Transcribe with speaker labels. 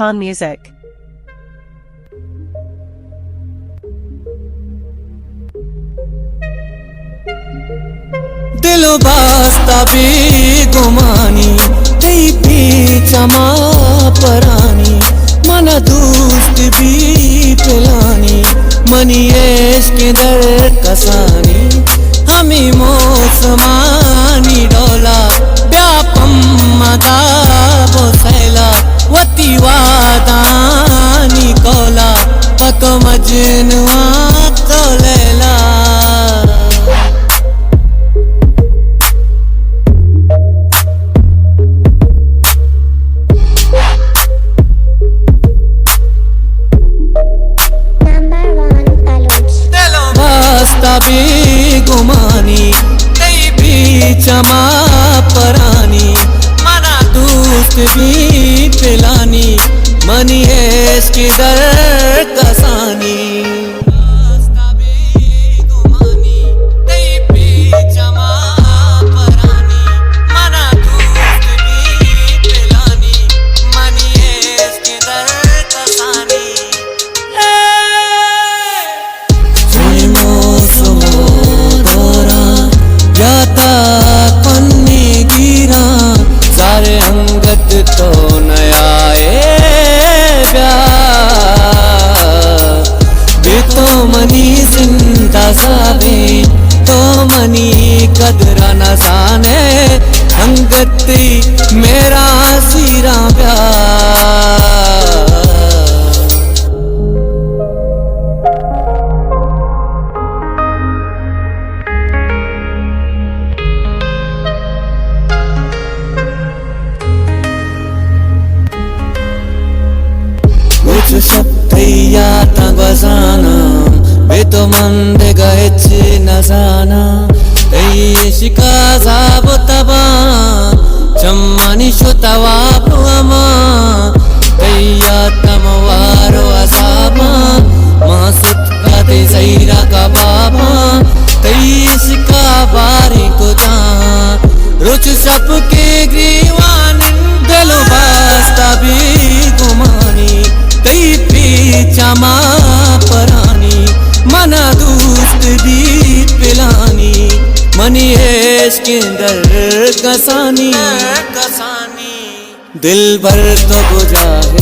Speaker 1: Khan Music.
Speaker 2: दिलो बास्ता भी गुमानी कई पीछमा परानी मन दोस्त भी पिलानी मनी के दर कसानी हमी मौसमानी डोला व्यापम मदा बोसैला वती वादानी कोला पक मजनुआ कोलेला भी गुमानी कई भी चमा परानी मना दोस्त भी पिलानी मनी है इसकी दर कसानी तो नया भी तो मनी जिंदा साबे तो मनी कदरा न जाने अंगती मेरा सीरा सब तैया तगवाना बेतो मंदे गए न जाना तैये शिका जाब तबा चम्मानी शोतवा पुआमा तैया तमवारो असाबा मासुत का दे सैरा का बाबा तैये शिका बारी को जा रुच सबके ग्रीवान दिलो बास्ता भी गुमानी कई पीछमा परानी मना दोस्त भी पिलानी मनी है इसके अंदर कसानी दिल भर तो बुझा है